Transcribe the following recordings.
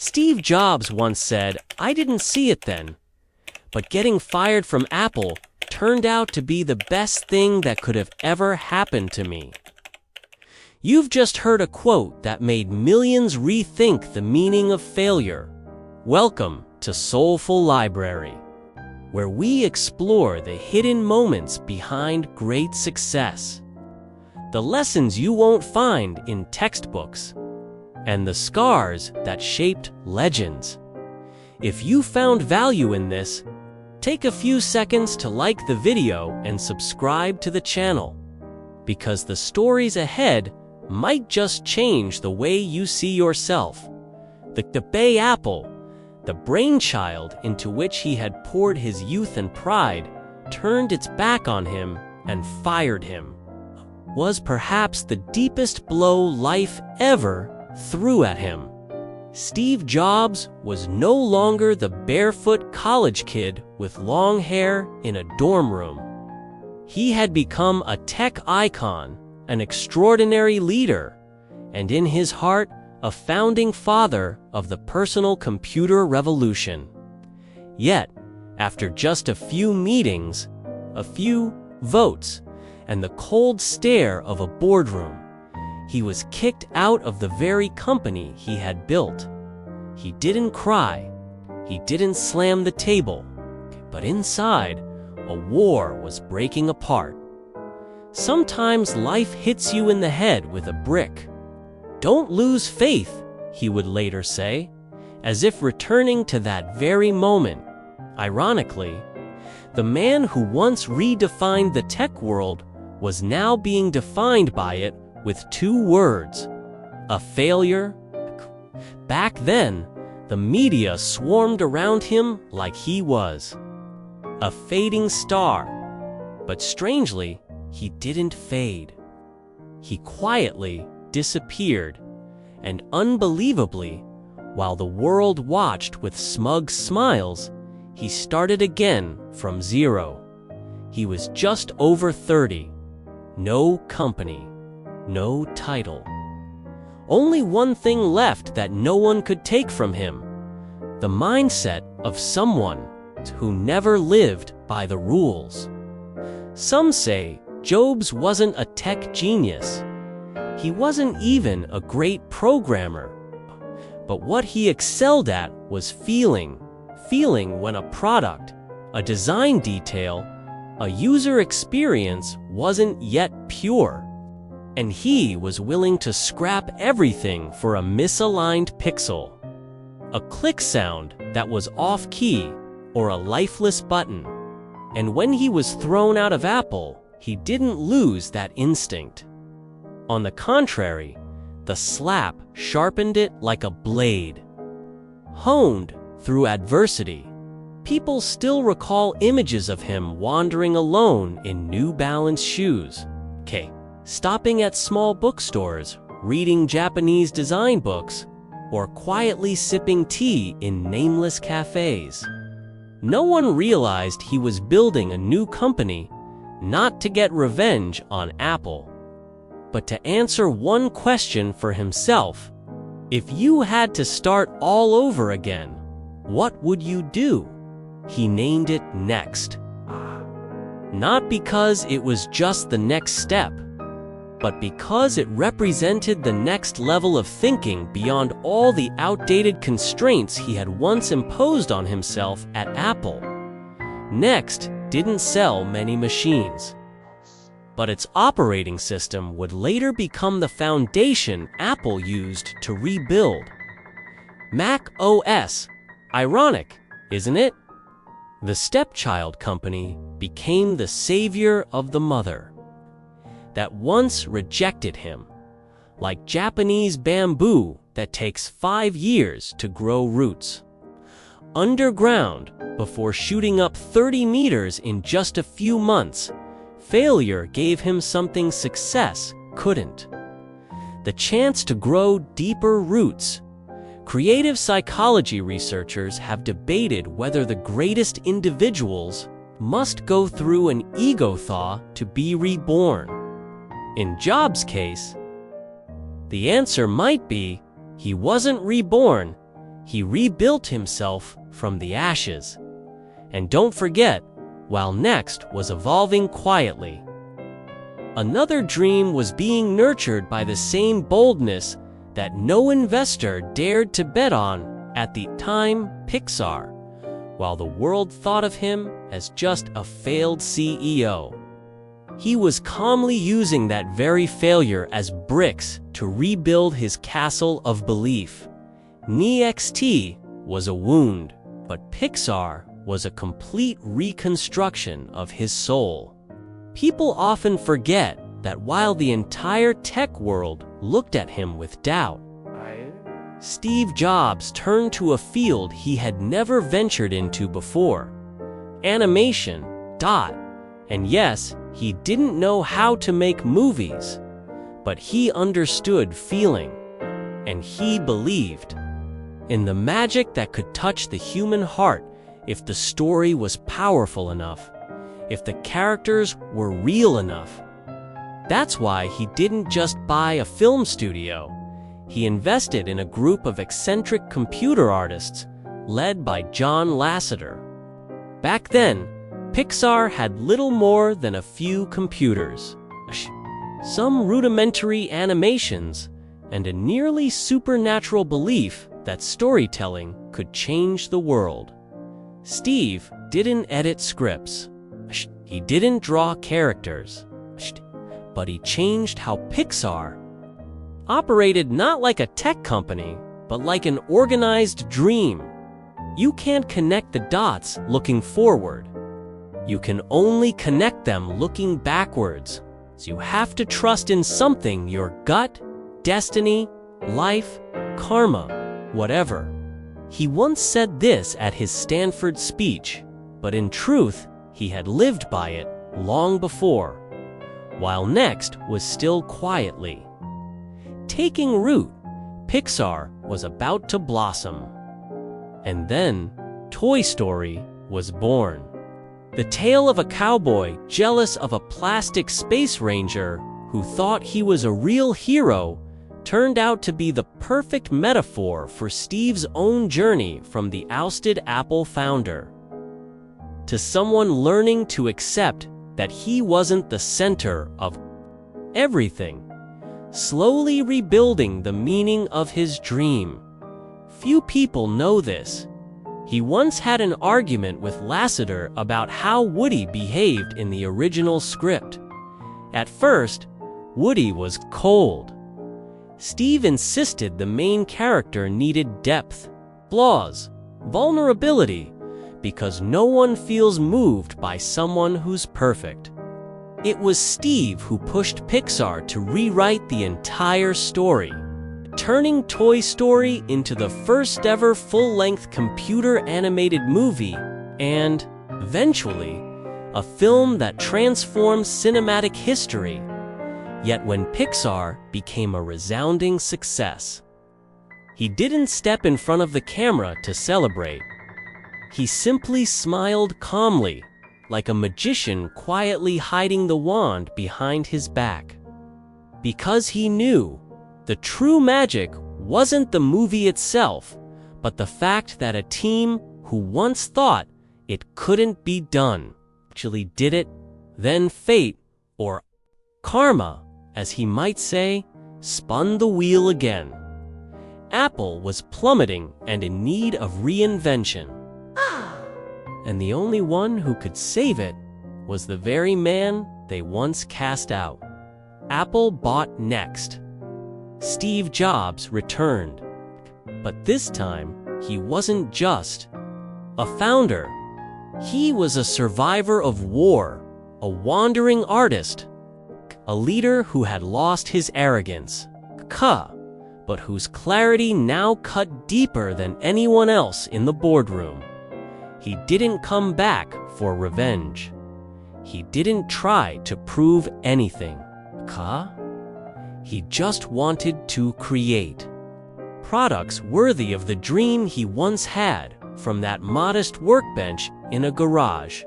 Steve Jobs once said, "I didn't see it then, but getting fired from Apple turned out to be the best thing that could have ever happened to me." You've just heard a quote that made millions rethink the meaning of failure. Welcome to Soulful Library, where we explore the hidden moments behind great success, the lessons you won't find in textbooks, and the scars that shaped legends. If you found value in this, take a few seconds to like the video and subscribe to the channel, because the stories ahead might just change the way you see yourself. The Bay Apple, the brainchild into which he had poured his youth and pride, turned its back on him and fired him, was perhaps the deepest blow life ever threw at him. Steve Jobs was no longer the barefoot college kid with long hair in a dorm room. He had become a tech icon, an extraordinary leader, and in his heart, a founding father of the personal computer revolution. Yet, after just a few meetings, a few votes, and the cold stare of a boardroom, he was kicked out of the very company he had built. He didn't cry, he didn't slam the table, but inside, a war was breaking apart. Sometimes life hits you in the head with a brick. Don't lose faith, he would later say, as if returning to that very moment. Ironically, the man who once redefined the tech world was now being defined by it with two words: a failure. Back then, the media swarmed around him like he was a fading star. But strangely, he didn't fade. He quietly disappeared, and unbelievably, while the world watched with smug smiles, he started again from zero. He was just over 30. No company. No title. Only one thing left that no one could take from him: the mindset of someone who never lived by the rules. Some say Jobs wasn't a tech genius. He wasn't even a great programmer. But what he excelled at was feeling when a product, a design detail, a user experience wasn't yet pure. And he was willing to scrap everything for a misaligned pixel, a click sound that was off-key, or a lifeless button. And when he was thrown out of Apple, he didn't lose that instinct. On the contrary, the slap sharpened it like a blade. Honed through adversity, people still recall images of him wandering alone in New Balance shoes. Stopping at small bookstores, reading Japanese design books, or quietly sipping tea in nameless cafes. No one realized he was building a new company, not to get revenge on Apple, but to answer one question for himself. If you had to start all over again, what would you do? He named it Next. Not because it was just the next step, but because it represented the next level of thinking beyond all the outdated constraints he had once imposed on himself at Apple. Next didn't sell many machines, but its operating system would later become the foundation Apple used to rebuild Mac OS. Ironic, isn't it? The stepchild company became the savior of the mother that once rejected him, like Japanese bamboo that takes 5 years to grow roots underground before shooting up 30 meters in just a few months. Failure gave him something success couldn't: the chance to grow deeper roots. Creative psychology researchers have debated whether the greatest individuals must go through an ego thaw to be reborn. In Jobs' case, the answer might be he wasn't reborn, he rebuilt himself from the ashes. And don't forget, while Next was evolving quietly. Another dream was being nurtured by the same boldness that no investor dared to bet on at the time, Pixar, while the world thought of him as just a failed CEO. He was calmly using that very failure as bricks to rebuild his castle of belief. NXT was a wound, but Pixar was a complete reconstruction of his soul. People often forget that while the entire tech world looked at him with doubt, Steve Jobs turned to a field he had never ventured into before: animation. And yes, he didn't know how to make movies, but he understood feeling, and he believed in the magic that could touch the human heart if the story was powerful enough, if the characters were real enough. That's why he didn't just buy a film studio. He invested in a group of eccentric computer artists led by John Lasseter. Back then, Pixar had little more than a few computers, some rudimentary animations, and a nearly supernatural belief that storytelling could change the world. Steve didn't edit scripts. He didn't draw characters. But he changed how Pixar operated, not like a tech company, but like an organized dream. You can't connect the dots looking forward. You can only connect them looking backwards. So you have to trust in something: your gut, destiny, life, karma, whatever. He once said this at his Stanford speech, but in truth, he had lived by it long before, while Next was still quietly taking root. Pixar was about to blossom. And then Toy Story was born. The tale of a cowboy jealous of a plastic space ranger who thought he was a real hero turned out to be the perfect metaphor for Steve's own journey from the ousted Apple founder to someone learning to accept that he wasn't the center of everything, slowly rebuilding the meaning of his dream. Few people know this. He once had an argument with Lasseter about how Woody behaved in the original script. At first, Woody was cold. Steve insisted the main character needed depth, flaws, vulnerability, because no one feels moved by someone who's perfect. It was Steve who pushed Pixar to rewrite the entire story, turning Toy Story into the first ever full-length computer-animated movie and, eventually, a film that transformed cinematic history. Yet when Pixar became a resounding success, he didn't step in front of the camera to celebrate. He simply smiled calmly, like a magician quietly hiding the wand behind his back. Because he knew the true magic wasn't the movie itself, but the fact that a team who once thought it couldn't be done actually did it. Then fate, or karma, as he might say, spun the wheel again. Apple was plummeting and in need of reinvention. And the only one who could save it was the very man they once cast out. Apple bought Next. Steve Jobs returned. But this time, he wasn't just a founder. He was a survivor of war, a wandering artist, a leader who had lost his arrogance, but whose clarity now cut deeper than anyone else in the boardroom. He didn't come back for revenge. He didn't try to prove anything. He just wanted to create products worthy of the dream he once had from that modest workbench in a garage,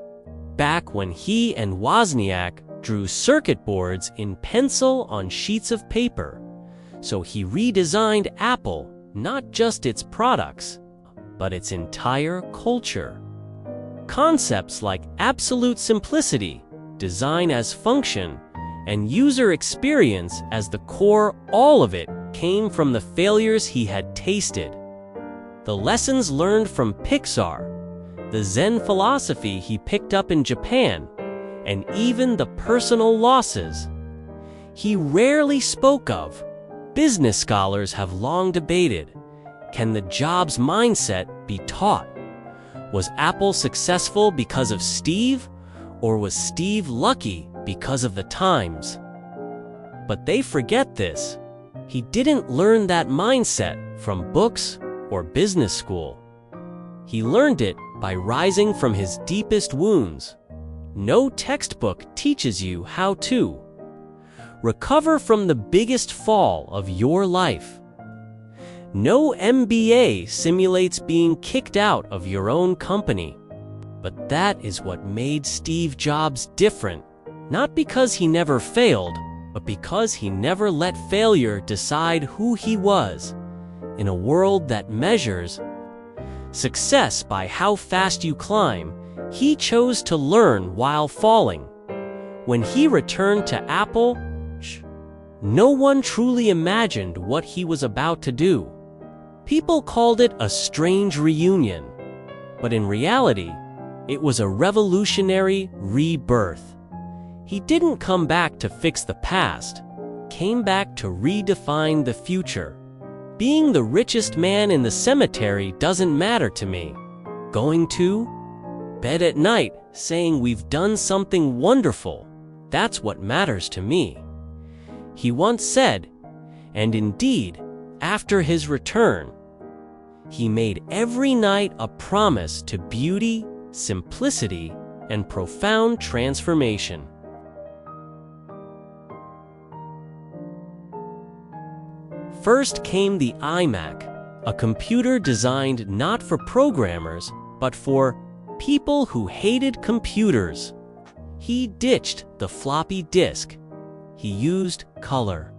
back when he and Wozniak drew circuit boards in pencil on sheets of paper. So he redesigned Apple, not just its products, but its entire culture. Concepts like absolute simplicity, design as function, and user experience as the core, all of it came from the failures he had tasted. The lessons learned from Pixar, the Zen philosophy he picked up in Japan, and even the personal losses he rarely spoke of. Business scholars have long debated, can the Jobs mindset be taught? Was Apple successful because of Steve, or was Steve lucky because of the times? But they forget this. He didn't learn that mindset from books or business school. He learned it by rising from his deepest wounds. No textbook teaches you how to recover from the biggest fall of your life. No MBA simulates being kicked out of your own company. But that is what made Steve Jobs different, not because he never failed, but because he never let failure decide who he was. In a world that measures success by how fast you climb, he chose to learn while falling. When he returned to Apple, no one truly imagined what he was about to do. People called it a strange reunion, but in reality, it was a revolutionary rebirth. He didn't come back to fix the past, came back to redefine the future. Being the richest man in the cemetery doesn't matter to me. Going to bed at night saying we've done something wonderful, that's what matters to me. He once said, and indeed, after his return, he made every night a promise to beauty, simplicity, and profound transformation. First came the iMac, a computer designed not for programmers, but for people who hated computers. He ditched the floppy disk. He used color.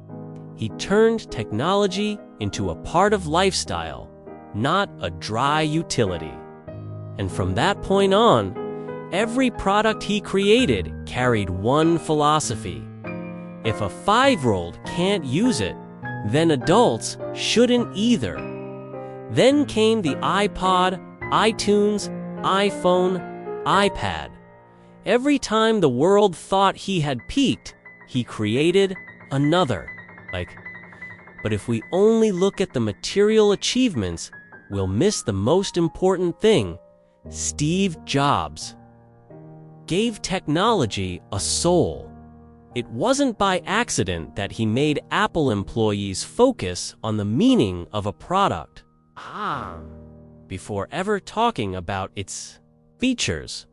He turned technology into a part of lifestyle, not a dry utility. And from that point on, every product he created carried one philosophy. If a 5-year-old can't use it, then adults shouldn't either. Then came the iPod, iTunes, iPhone, iPad. Every time the world thought he had peaked, he created another. But if we only look at the material achievements, we'll miss the most important thing. Steve Jobs gave technology a soul. It wasn't by accident that he made Apple employees focus on the meaning of a product, before ever talking about its features.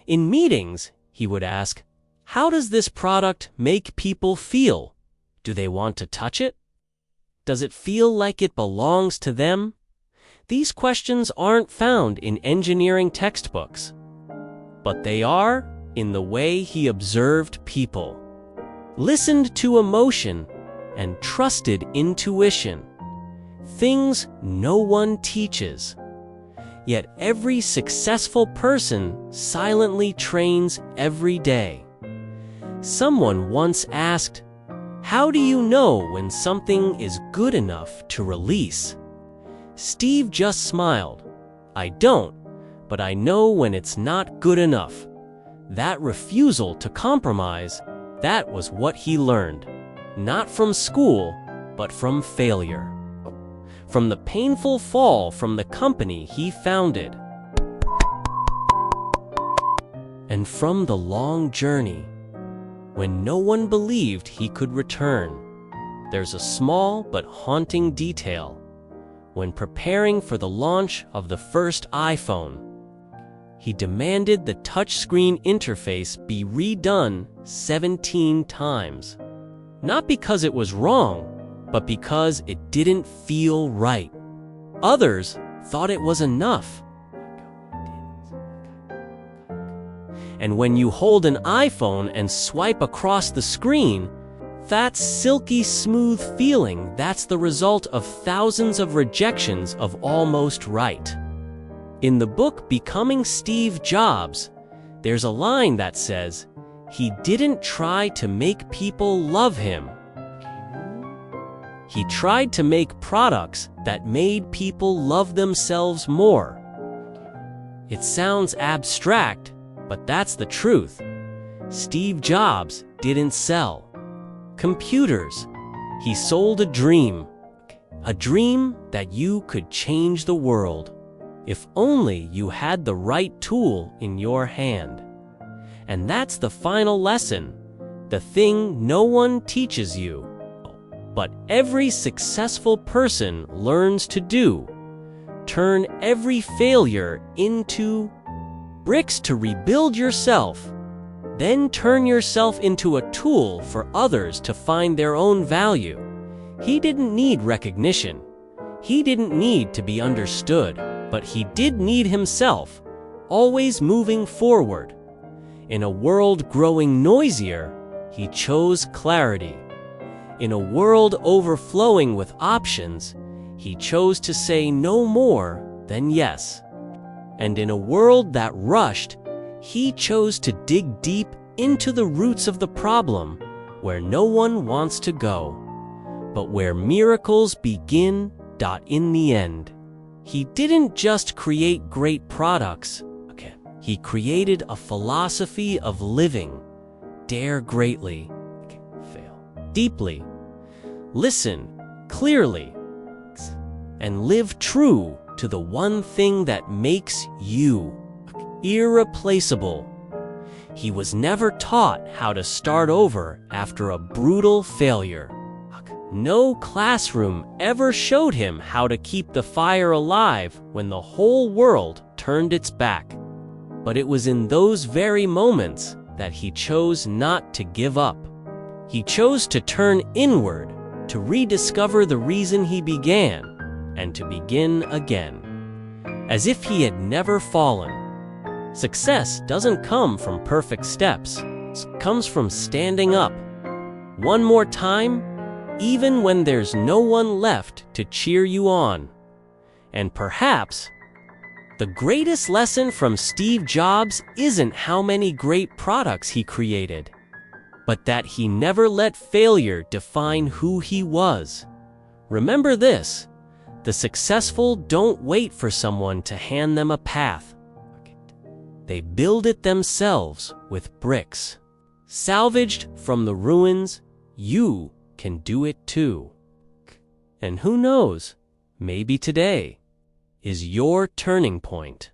In meetings, he would ask, how does this product make people feel? Do they want to touch it? Does it feel like it belongs to them? These questions aren't found in engineering textbooks, but they are in the way he observed people, listened to emotion, and trusted intuition. Things no one teaches. Yet every successful person silently trains every day. Someone once asked, how do you know when something is good enough to release? Steve just smiled. I don't, but I know when it's not good enough. That refusal to compromise, that was what he learned. Not from school, but from failure. From the painful fall from the company he founded. And from the long journey, when no one believed he could return. There's a small but haunting detail. When preparing for the launch of the first iPhone, he demanded the touchscreen interface be redone 17 times. Not because it was wrong, but because it didn't feel right. Others thought it was enough. And when you hold an iPhone and swipe across the screen, that silky smooth feeling, that's the result of thousands of rejections of almost right. In the book Becoming Steve Jobs, there's a line that says, "He didn't try to make people love him. He tried to make products that made people love themselves more." It sounds abstract, but that's the truth. Steve Jobs didn't sell computers. He sold a dream that you could change the world, if only you had the right tool in your hand. And that's the final lesson, the thing no one teaches you, but every successful person learns to do. Turn every failure into bricks to rebuild yourself. Then turn yourself into a tool for others to find their own value. He didn't need recognition. He didn't need to be understood, but he did need himself, always moving forward. In a world growing noisier, he chose clarity. In a world overflowing with options, he chose to say no more than yes. And in a world that rushed, he chose to dig deep into the roots of the problem, where no one wants to go, but where miracles begin. In the end, he didn't just create great products. He created a philosophy of living. Dare greatly. Fail deeply. Listen clearly. And live true to the one thing that makes you irreplaceable. He was never taught how to start over after a brutal failure. No classroom ever showed him how to keep the fire alive when the whole world turned its back. But it was in those very moments that he chose not to give up. He chose to turn inward, to rediscover the reason he began, and to begin again, as if he had never fallen. Success doesn't come from perfect steps. It comes from standing up one more time, even when there's no one left to cheer you on. And perhaps the greatest lesson from Steve Jobs isn't how many great products he created, but that he never let failure define who he was. Remember this: the successful don't wait for someone to hand them a path. They build it themselves with bricks. Salvaged from the ruins, you can do it too. And who knows, maybe today is your turning point.